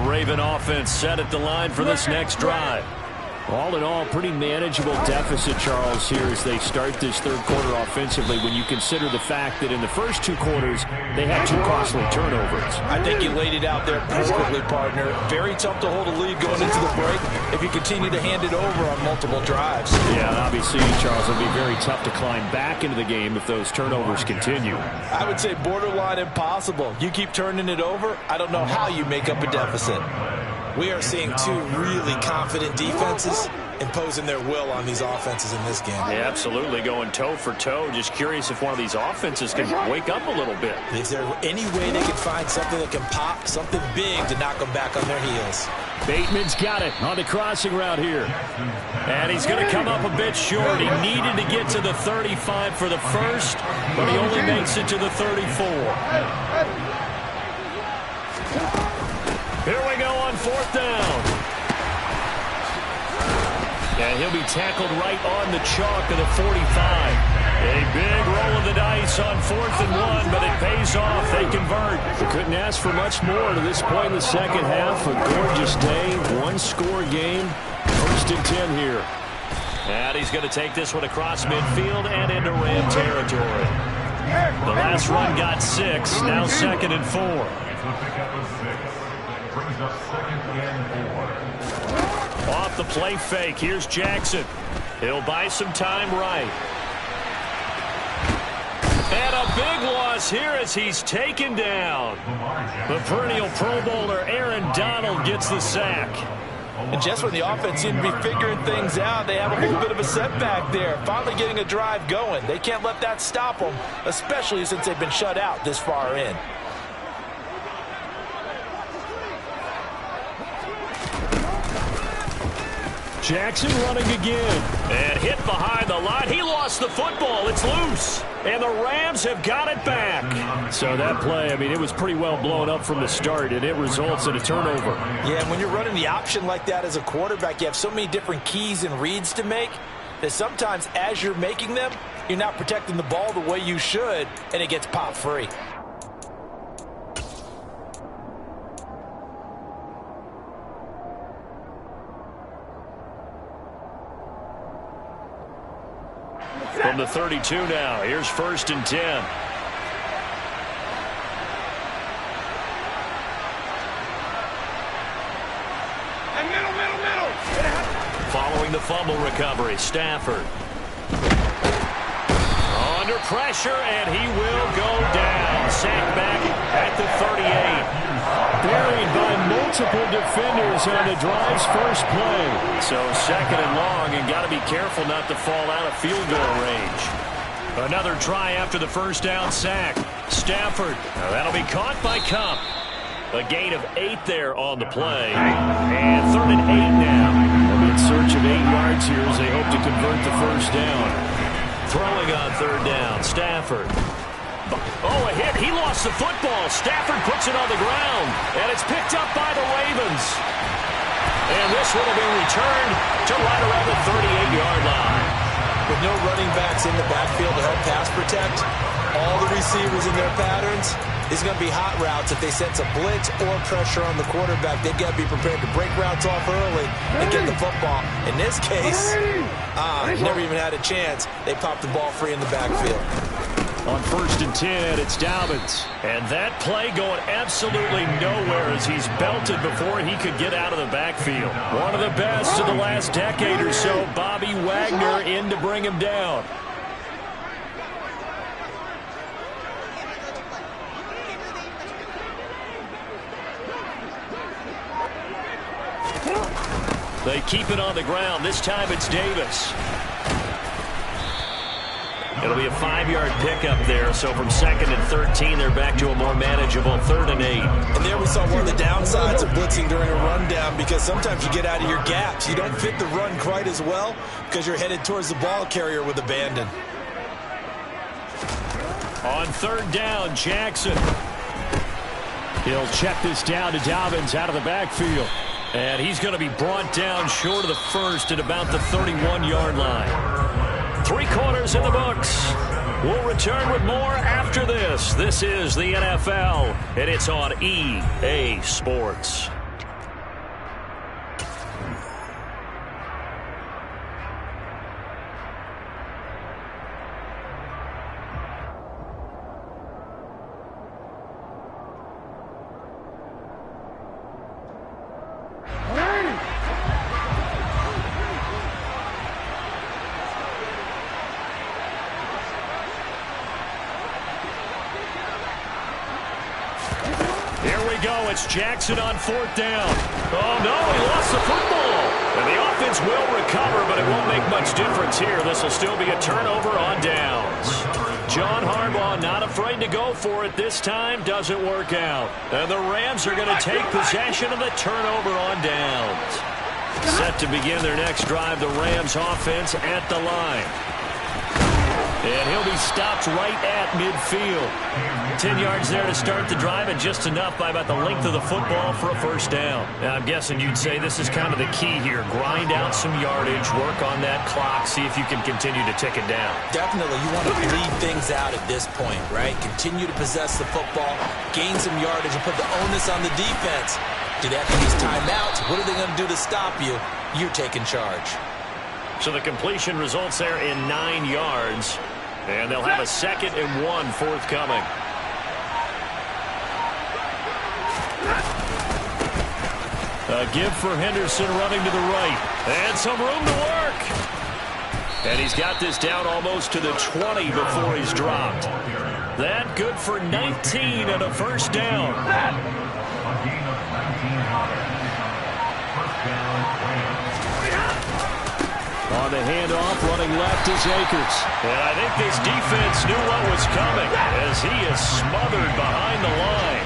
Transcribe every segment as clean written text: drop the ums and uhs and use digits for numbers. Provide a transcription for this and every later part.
Raven offense set at the line for this next drive. All in all, pretty manageable deficit, Charles, here as they start this third quarter offensively when you consider the fact that in the first two quarters they had two costly turnovers. I think you laid it out there perfectly, partner. Very tough to hold a lead going into the break if you continue to hand it over on multiple drives. Yeah, and obviously, Charles, it'll be very tough to climb back into the game if those turnovers continue. I would say borderline impossible. You keep turning it over, I don't know how you make up a deficit. We are seeing two really confident defenses imposing their will on these offenses in this game. Yeah, absolutely, going toe for toe. Just curious if one of these offenses can wake up a little bit. Is there any way they can find something that can pop, something big to knock them back on their heels? Bateman's got it on the crossing route here. And he's going to come up a bit short. He needed to get to the 35 for the first, but he only makes it to the 34. Here we go on fourth down. And he'll be tackled right on the chalk of the 45. A big roll of the dice on 4th and 1, but it pays off. They convert. We couldn't ask for much more to this point in the second half. A gorgeous day, one-score game. 1st and 10 here. And he's going to take this one across midfield and into Ram territory. The last run got 6, now 2nd and 4. Off the play fake, here's Jackson. He'll buy some time right. And a big loss here as he's taken down. The perennial Pro Bowler Aaron Donald gets the sack. And just when the offense seemed to be figuring things out, they have a little bit of a setback there. Finally getting a drive going. They can't let that stop them, especially since they've been shut out this far in. Jackson running again. And hit behind the line. He lost the football. It's loose. And the Rams have got it back. So that play, I mean, it was pretty well blown up from the start, and it results in a turnover. Yeah, and when you're running the option like that as a quarterback, you have so many different keys and reads to make that sometimes as you're making them, you're not protecting the ball the way you should, and it gets popped free. From the 32 now, here's 1st and 10. And middle. Following the fumble recovery, Stafford. Under pressure, and he will go down. Sacked back at the 38. Buried by multiple defenders on the drive's first play. So 2nd and long, and got to be careful not to fall out of field goal range. Another try after the first down sack. Stafford, that'll be caught by Cup. A gain of 8 there on the play. And 3rd and 8 now. They'll be in search of 8 yards here as they hope to convert the first down. Throwing on 3rd down, Stafford. Oh, a hit. He lost the football. Stafford puts it on the ground, and it's picked up by the Ravens. And this one will be returned to right around the 38-yard line. With no running backs in the backfield to help pass protect, all the receivers in their patterns, it's going to be hot routes. If they sense a blitz or pressure on the quarterback, they've got to be prepared to break routes off early and get the football. In this case, never even had a chance. They popped the ball free in the backfield. On 1st and 10, it's Dobbins. And that play going absolutely nowhere as he's belted before he could get out of the backfield. One of the best of the last decade or so, Bobby Wagner in to bring him down. They keep it on the ground. This time it's Davis. It'll be a 5-yard pickup there. So from 2nd and 13, they're back to a more manageable 3rd and 8. And there we saw one of the downsides of blitzing during a rundown, because sometimes you get out of your gaps. You don't fit the run quite as well because you're headed towards the ball carrier with abandon. On 3rd down, Jackson. He'll check this down to Dobbins out of the backfield. And he's going to be brought down short of the first at about the 31-yard line. 3 quarters in the books. We'll return with more after this. This is the NFL, and it's on EA Sports. go. It's Jackson on 4th down. Oh, no, he lost the football. And the offense will recover, but it won't make much difference here. This will still be a turnover on downs. John Harbaugh not afraid to go for it this time. Doesn't work out. And the Rams are going to take possession of the turnover on downs. Set to begin their next drive, the Rams offense at the line. And he'll be stopped right at midfield. 10 yards there to start the drive, and just enough by about the length of the football for a first down. Now, I'm guessing you'd say this is kind of the key here. Grind out some yardage, work on that clock, see if you can continue to tick it down. Definitely, you want to bleed things out at this point, right? Continue to possess the football, gain some yardage, and put the onus on the defense. Do they have to use timeouts? What are they going to do to stop you? You're taking charge. So the completion results there in 9 yards. And they'll have a 2nd and 1 forthcoming. A give for Henderson running to the right. And some room to work. And he's got this down almost to the 20 before he's dropped. That good for 19 and a first down. On the handoff, running left is Akers. And I think this defense knew what was coming as he is smothered behind the line.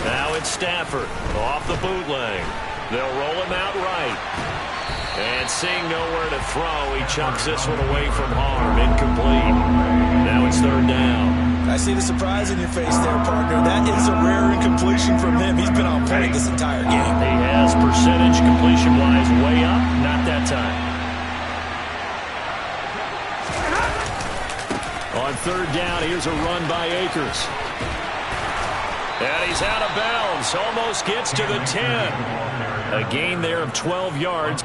Now it's Stafford off the bootleg. They'll roll him out right. And seeing nowhere to throw, he chucks this one away from harm. Incomplete. Now it's 3rd down. I see the surprise in your face there, partner. That is a rare incompletion from him. He's been on point this entire game. He has percentage completion-wise way up. Not that time. On 3rd down, here's a run by Akers. And he's out of bounds. Almost gets to the 10. A gain there of 12 yards.